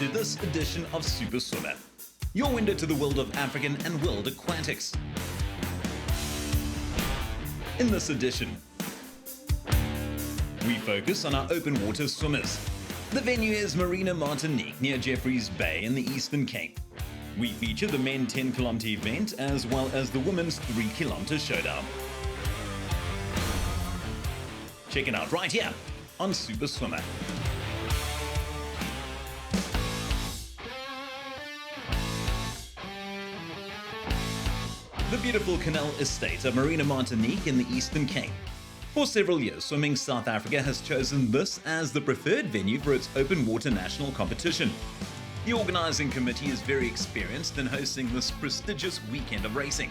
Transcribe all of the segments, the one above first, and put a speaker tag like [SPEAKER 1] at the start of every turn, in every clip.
[SPEAKER 1] to this edition of Super Swimmer, your window to the world of African and world aquatics. In this edition, we focus on our open water swimmers. The venue is Marina Martinique near Jefferys Bay in the Eastern Cape. We feature the men 10-kilometer event as well as the women's 3-kilometer showdown. Check it out right here on Super Swimmer. The beautiful canal estate of Marina Martinique in the Eastern Cape. For several years, Swimming South Africa has chosen this as the preferred venue for its open water national competition. The organising committee is very experienced in hosting this prestigious weekend of racing.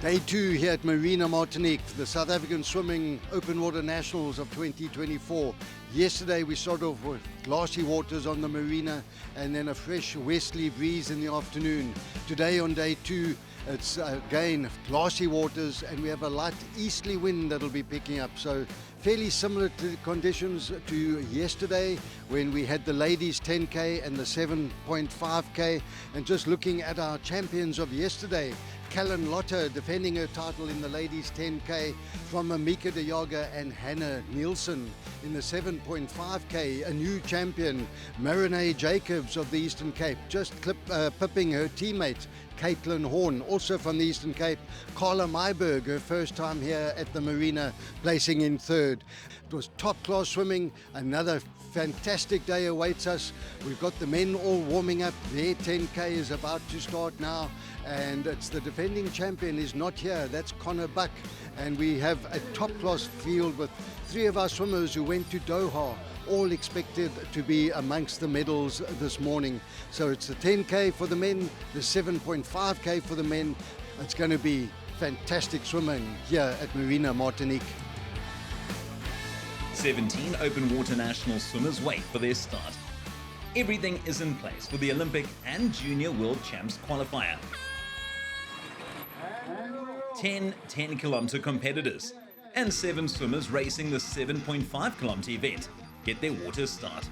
[SPEAKER 2] Day 2 here at Marina Martinique, the South African Swimming Open Water Nationals of 2024. Yesterday we started off with glassy waters on the marina and then a fresh westerly breeze in the afternoon. Today on day 2 it's again glassy waters and we have a light easterly wind that'll be picking up. So fairly similar to the conditions to yesterday when we had the ladies 10K and the 7.5K. And just looking at our champions of yesterday, Callan Lotter defending her title in the ladies 10K from Amika de Jager and Hannah Nielsen. In the 7.5K, a new champion, Marinee Jacobs of the Eastern Cape, just pipping her teammate, Caitlin Horn, also from the Eastern Cape. Carla Myberg, her first time here at the marina, placing in third. It was top-class swimming. Another fantastic day awaits us. We've got the men all warming up. Their 10K is about to start now. And it's the defending champion is not here. That's Connor Buck. And we have a top-class field with 3 of our swimmers who went to Doha, all expected to be amongst the medals this morning. So it's the 10K for the men, the 7.5K for the men. It's going to be fantastic swimming here at Marina Martinique.
[SPEAKER 1] 17 open water national swimmers wait for their start. Everything is in place for the Olympic and Junior World Champs qualifier. 10 10-kilometer competitors and 7 swimmers racing the 7.5-kilometer event get their water start.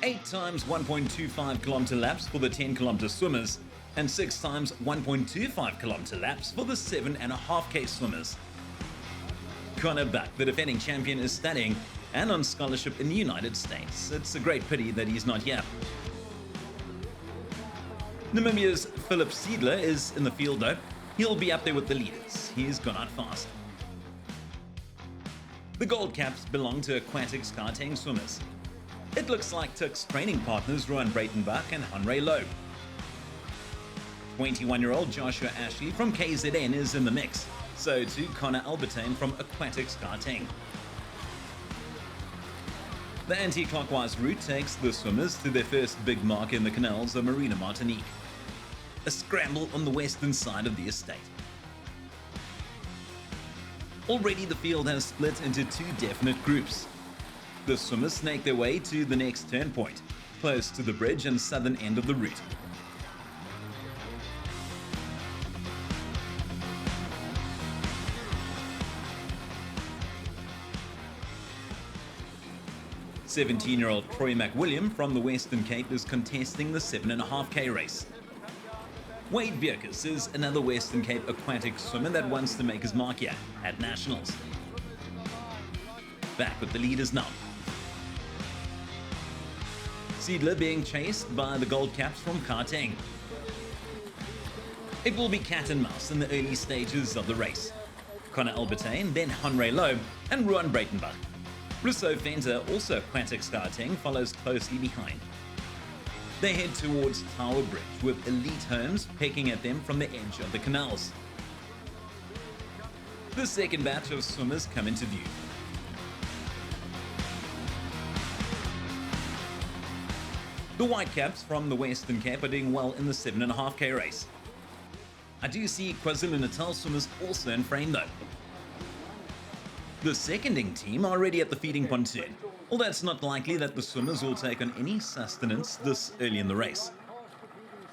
[SPEAKER 1] 8 times 1.25-kilometer laps for the 10-kilometer swimmers and 6 times 1.25-kilometer laps for the 7.5K swimmers. Connor Buck, the defending champion, is studying and on scholarship in the United States. It's a great pity that he's not here. Namibia's Philip Siedler is in the field though. He'll be up there with the leaders. He's gone out fast. The gold caps belong to aquatic Gauteng swimmers. It looks like Tuck's training partners Rowan Breitenbach and Hanré Loeb. 21-year-old Joshua Ashley from KZN is in the mix. So too Connor Albertine from Aquatics Gauteng. The anti-clockwise route takes the swimmers to their first big mark in the canals of Marina Martinique. A scramble on the western side of the estate. Already the field has split into 2 definite groups. The swimmers snake their way to the next turn point, close to the bridge and southern end of the route. "17-year-old Troy McWilliam from the Western Cape is contesting the 7.5K race. Wade Bierkes is another Western Cape aquatic swimmer that wants to make his mark here at Nationals. Back with the leaders now. Siedler being chased by the gold caps from Gauteng. It will be cat and mouse in the early stages of the race. Connor Albertine, then Hanré Loeb and Rowan Breitenbach. Rousseau Venter, also Aquatics Gauteng, follows closely behind. They head towards Tower Bridge with elite homes pecking at them from the edge of the canals. The second batch of swimmers come into view. The Whitecaps from the Western Cape are doing well in the 7.5K race. I do see KwaZulu-Natal swimmers also in frame though. The seconding team are already at the feeding pontoon, although it's not likely that the swimmers will take on any sustenance this early in the race.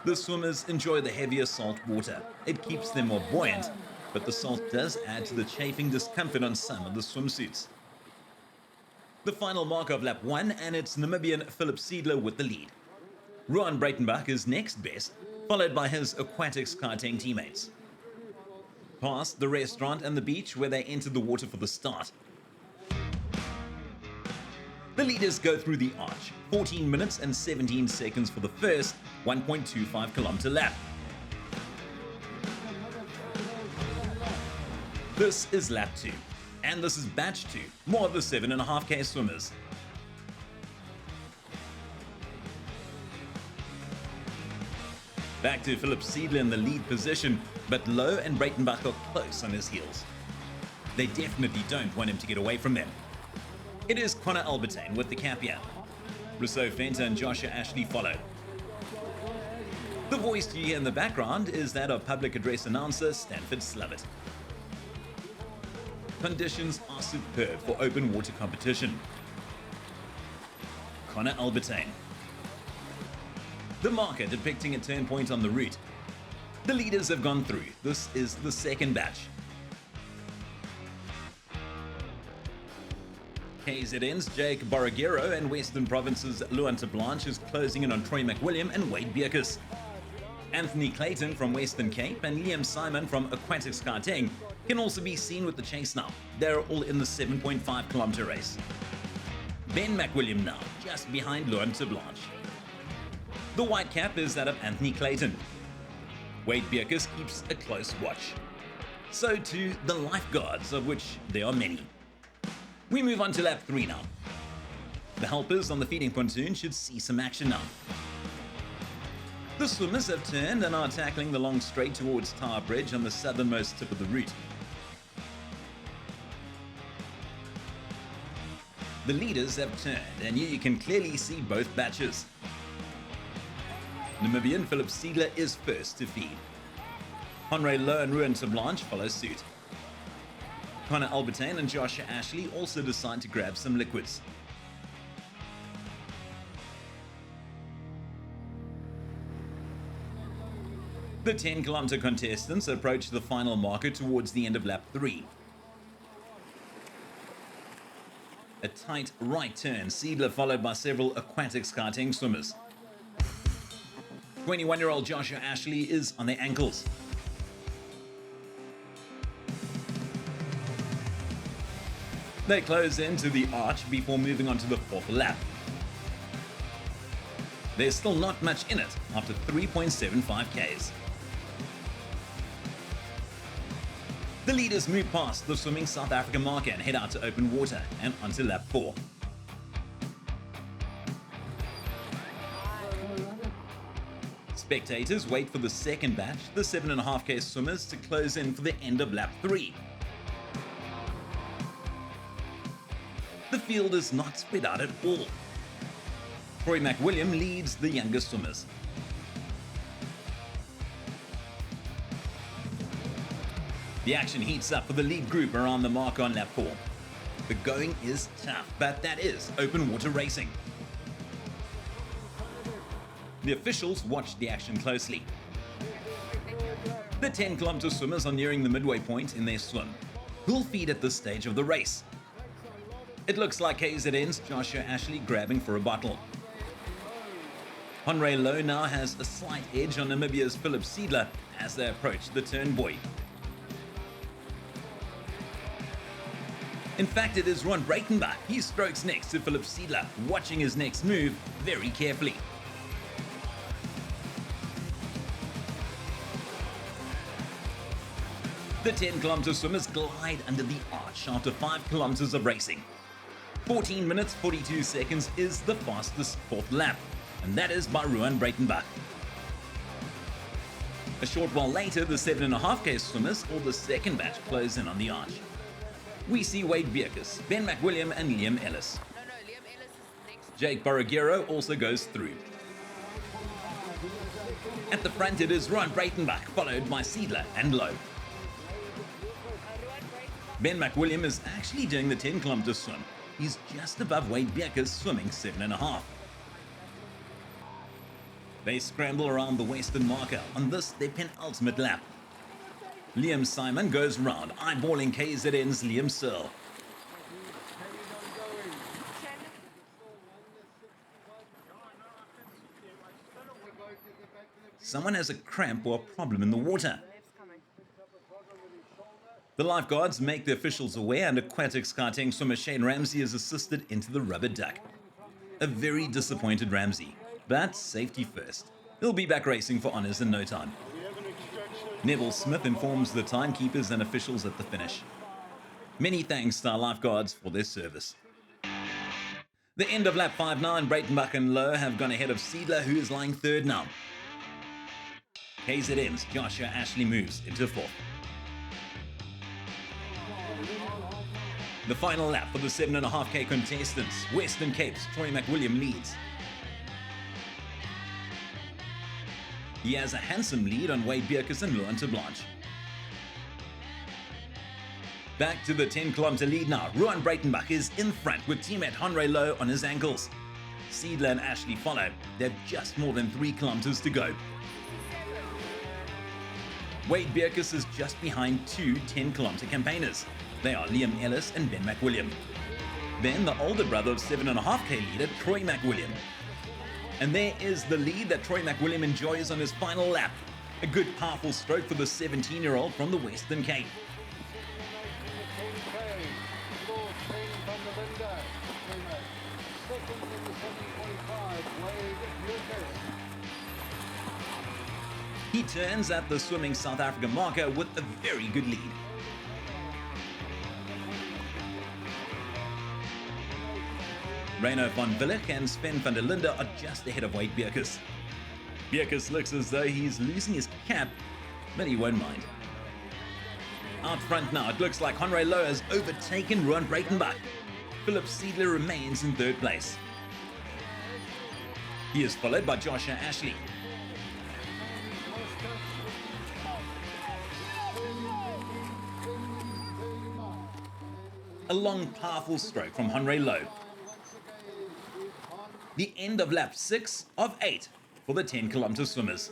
[SPEAKER 1] The swimmers enjoy the heavier salt water. It keeps them more buoyant, but the salt does add to the chafing discomfort on some of the swimsuits. The final mark of lap 1, and it's Namibian Philip Seidler with the lead. Ruan Breitenbach is next best, followed by his aquatic Skytang teammates. Past the restaurant and the beach where they entered the water for the start. The leaders go through the arch, 14 minutes and 17 seconds for the first 1.25 kilometer lap. This is lap 2, and this is batch 2, more of the 7.5k swimmers. Back to Philip Seidler in the lead position, but Lowe and Breitenbach are close on his heels. They definitely don't want him to get away from them. It is Connor Albertine with the cap here. Rousseau Fenta and Joshua Ashley follow. The voice you hear in the background is that of public address announcer Stanford Slavitt. Conditions are superb for open water competition. Connor Albertine. The marker depicting a turn point on the route. The leaders have gone through. This is the second batch. KZN's Jake Borragero and Western Province's Luanta Blanche is closing in on Troy McWilliam and Wade Bierkus. Anthony Clayton from Western Cape and Liam Simon from Aquatic Skytang can also be seen with the chase now. They're all in the 7.5 kilometer race. Ben McWilliam now, just behind Luanta Blanche. The white cap is that of Anthony Clayton. Wade Bierkus keeps a close watch. So too the lifeguards, of which there are many. We move on to lap 3 now. The helpers on the feeding pontoon should see some action now. The swimmers have turned and are tackling the long straight towards Tower Bridge on the southernmost tip of the route. The leaders have turned, and here you can clearly see both batches. Namibian Philip Seidler is first to feed. Henry Lowe and Ruan Blanche follow suit. Connor Albertine and Joshua Ashley also decide to grab some liquids. The 10-kilometer contestants approach the final marker towards the end of lap 3. A tight right turn, Seidler followed by several aquatic Skytang swimmers. 21-year-old Joshua Ashley is on their ankles. They close into the arch before moving on to the fourth lap. There's still not much in it after 3.75 Ks. The leaders move past the swimming South African marker and head out to open water and onto lap 4. Spectators wait for the second batch, the 7.5K swimmers, to close in for the end of lap 3. The field is not spread out at all. Troy McWilliam leads the younger swimmers. The action heats up for the lead group around the mark on lap 4. The going is tough, but that is open water racing. The officials watch the action closely. The 10-kilometer swimmers are nearing the midway point in their swim. Who'll feed at this stage of the race? It looks like KZN's Joshua Ashley grabbing for a bottle. Henry Lowe now has a slight edge on Namibia's Philip Seidler as they approach the turn buoy. In fact, it is Ruan Breitenbach. He strokes next to Philip Seidler, watching his next move very carefully. The 10-kilometer swimmers glide under the arch after 5 kilometers of racing. 14 minutes 42 seconds is the fastest fourth lap, and that is by Ruan Breitenbach. A short while later, the 7.5K swimmers, or the second batch, close in on the arch. We see Wade Bierkus, Ben McWilliam and Liam Ellis.
[SPEAKER 3] Liam Ellis is next.
[SPEAKER 1] Jake Borragero also goes through. At the front it is Ruan Breitenbach, followed by Seidler and Lowe. Ben McWilliam is actually doing the 10-kilometer swim. He's just above Wade Bierkus, swimming 7.5. They scramble around the western marker on this, their penultimate lap. Liam Simon goes round, eyeballing KZN's Liam Searle. Someone has a cramp or a problem in the water. The lifeguards make the officials aware, and aquatic skating swimmer Shane Ramsey is assisted into the rubber duck. A very disappointed Ramsey, but safety first. He'll be back racing for honours in no time. Neville Smith informs the timekeepers and officials at the finish. Many thanks to our lifeguards for their service. The end of lap 5-9, Breitenbach and Lowe have gone ahead of Seidler, who is lying third now. KZN's Joshua Ashley moves into fourth. The final lap for the 7.5k contestants. Western Cape's Troy McWilliam leads. He has a handsome lead on Wade Bierkes and Luan Blanche. Back to the 10-kilometer lead now. Ruan Breitenbach is in front with teammate Henry Lowe on his ankles. Seidler and Ashley follow. They've just more than 3 kilometers to go. Wade Bierkes is just behind two 10-kilometer campaigners. They are Liam Ellis and Ben McWilliam. Then the older brother of 7.5k leader, Troy McWilliam. And there is the lead that Troy McWilliam enjoys on his final lap. A good, powerful stroke for the 17-year-old from the Western Cape. He turns at the swimming South African marker with a very good lead. Reino van Villich and Sven van der Linde are just ahead of Wade Bierkes. Bierkes looks as though he's losing his cap, but he won't mind. Out front now, it looks like Henry Lowe has overtaken Ruan Breitenbach. Philip Seidler remains in third place. He is followed by Joshua Ashley. A long, powerful stroke from Henry Lowe. The end of lap 6 of 8 for the 10-kilometer swimmers.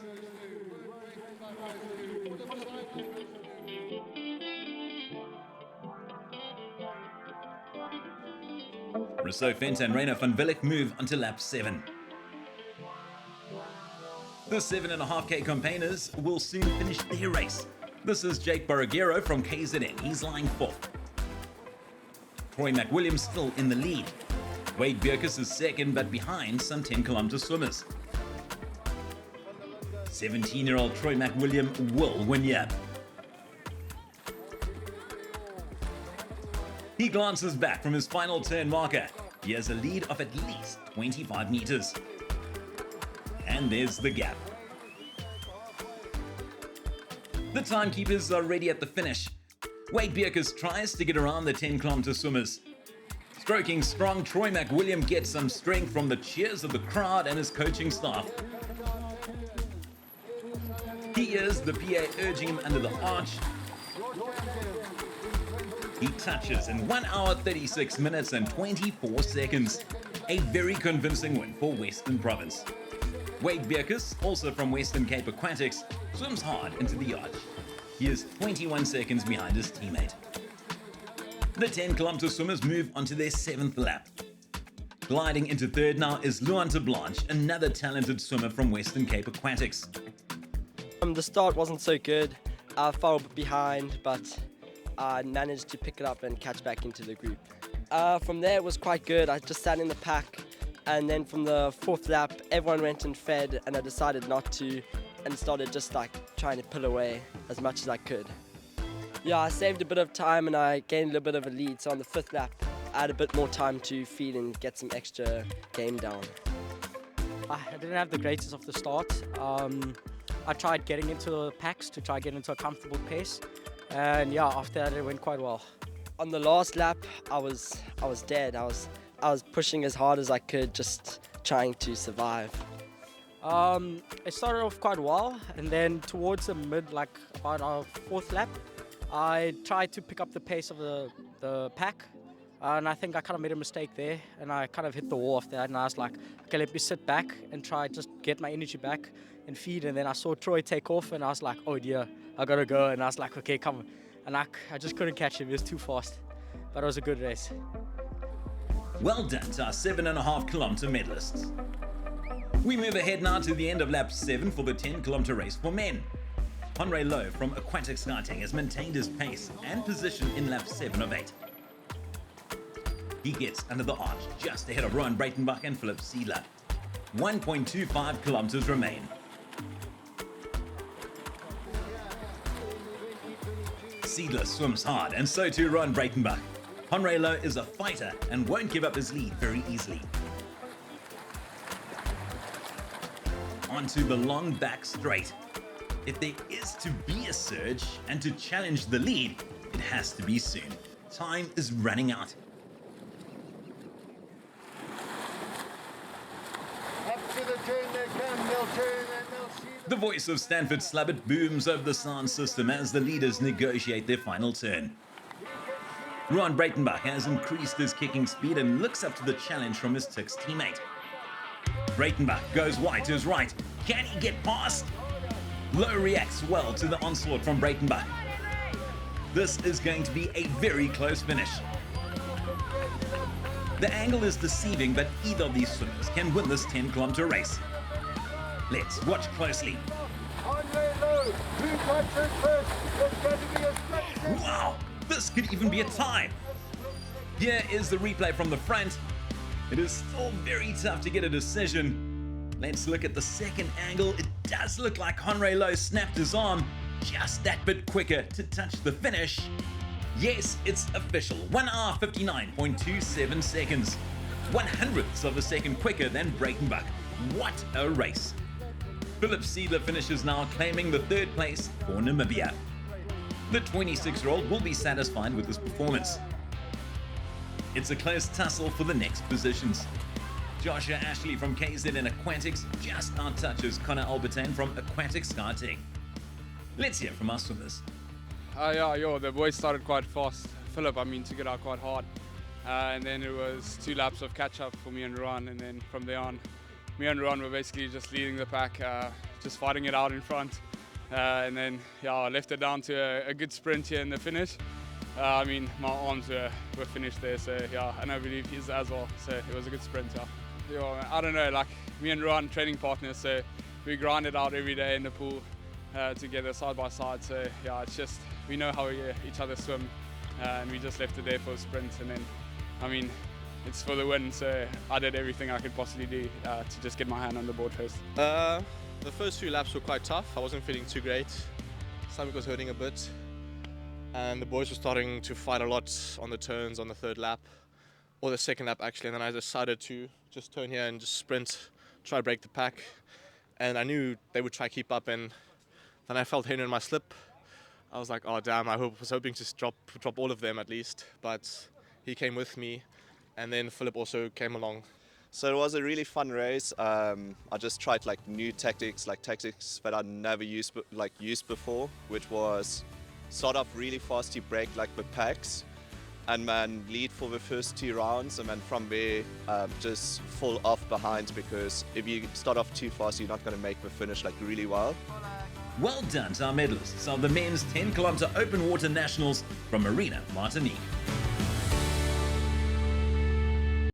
[SPEAKER 1] Rousseau Fent and Reino van Villich move onto lap 7. The 7.5k campaigners will soon finish their race. This is Jake Borragero from KZN. He's lying 4th. Troy McWilliam still in the lead. Wade Bierkes is second, but behind some 10-kilometer swimmers. 17-year-old Troy McWilliam will win here. He glances back from his final turn marker. He has a lead of at least 25 meters. And there's the gap. The timekeepers are ready at the finish. Wade Bierkes tries to get around the 10-kilometer swimmers. Stroking strong, Troy McWilliam gets some strength from the cheers of the crowd and his coaching staff. He hears the PA urging him under the arch. He touches in 1 hour, 36 minutes and 24 seconds. A very convincing win for Western Province. Wade Bierkes, also from Western Cape Aquatics, swims hard into the arch. He is 21 seconds behind his teammate. The 10-kilometer swimmers move onto their 7th lap. Gliding into third now is Luan Blanche, another talented swimmer from Western Cape Aquatics.
[SPEAKER 4] The start wasn't so good. I fell behind, but I managed to pick it up and catch back into the group. From there, it was quite good. I just sat in the pack, and then from the 4th lap, everyone went and fed, and I decided not to, and started just like trying to pull away as much as I could. Yeah, I saved a bit of time and I gained a little bit of a lead, so on the 5th lap, I had a bit more time to feed and get some extra game down.
[SPEAKER 5] I didn't have the greatest of the start. I tried getting into the packs to try get into a comfortable pace, and yeah, after that it went quite well.
[SPEAKER 4] On the last lap, I was dead. I was pushing as hard as I could, just trying to survive.
[SPEAKER 5] It started off quite well, and then towards the mid, like about our 4th lap, I tried to pick up the pace of the pack, and I think I kind of made a mistake there, and I kind of hit the wall after that, and I was like, okay, let me sit back and try just get my energy back and feed, and then I saw Troy take off, and I was like, oh dear, I gotta go, and I was like, okay, come on, and I just couldn't catch him, he was too fast, but it was a good race.
[SPEAKER 1] Well done to our 7.5 kilometer medalists. We move ahead now to the end of lap 7 for the 10-kilometer race for men. Henry Lowe from Aquatic Skating has maintained his pace and position in lap 7 of 8. He gets under the arch just ahead of Rowan Breitenbach and Philip Seidler. 1.25 kilometers remain. Seidler swims hard, and so too Rowan Breitenbach. Henry Lowe is a fighter and won't give up his lead very easily. Onto the long back straight. If there is to be a surge and to challenge the lead, it has to be soon. Time is running out.
[SPEAKER 2] Up to the turn they come, they'll turn and they'll see
[SPEAKER 1] The voice of Stanford Slubbert booms over the sound system as the leaders negotiate their final turn. Ron Breitenbach has increased his kicking speed and looks up to the challenge from his Tix teammate. Breitenbach goes wide to his right. Can he get past? Lowe reacts well to the onslaught from Breitenbach. This is going to be a very close finish. The angle is deceiving, but either of these swimmers can win this 10-kilometer race. Let's watch closely. Wow, this could even be a tie. Here is the replay from the front. It is still very tough to get a decision. Let's look at the second angle. It does look like Henry Lowe snapped his arm just that bit quicker to touch the finish. Yes, it's official. 1 hour 59.27 seconds. 1/100th of a second quicker than Breitenbach. What a race. Philip Seidler finishes now, claiming the 3rd place for Namibia. The 26-year-old will be satisfied with his performance. It's a close tussle for the next positions. Joshua Ashley from KZ and Aquatics just outtouches Connor Albertine from Aquatic Skating. Let's hear from our swimmers.
[SPEAKER 6] The boys started quite fast. Philip, took it out quite hard. And then it was 2 laps of catch-up for me and Ruan, and then from there on, me and Ruan were basically just leading the pack, just fighting it out in front. And then, I left it down to a good sprint here in the finish. My arms were finished there, so and I believe he's as well, so it was a good sprint. I don't know, me and Ruan training partners, so we grind it out every day in the pool together side by side, so it's just, we know how each other swim, and we just left it there for a sprint, and then, it's for the win, so I did everything I could possibly do to just get my hand on the board first.
[SPEAKER 7] The first few laps were quite tough. I wasn't feeling too great. Stomach was hurting a bit. And the boys were starting to fight a lot on the turns on the 3rd lap, or the 2nd lap actually, and then I decided to just turn here and just sprint, try to break the pack. And I knew they would try to keep up, and then I felt Henry in my slip. I was like, oh damn, I was hoping to drop all of them at least, but he came with me, and then Philip also came along.
[SPEAKER 8] So it was a really fun race. I just tried new tactics that I'd never used before, which was start off really fast to break the packs, and then lead for the first 2 rounds, and then from there just fall off behind, because if you start off too fast, you're not going to make the finish really well.
[SPEAKER 1] Well done to our medalists of the men's 10-kilometer open water nationals from Marina, Martinique.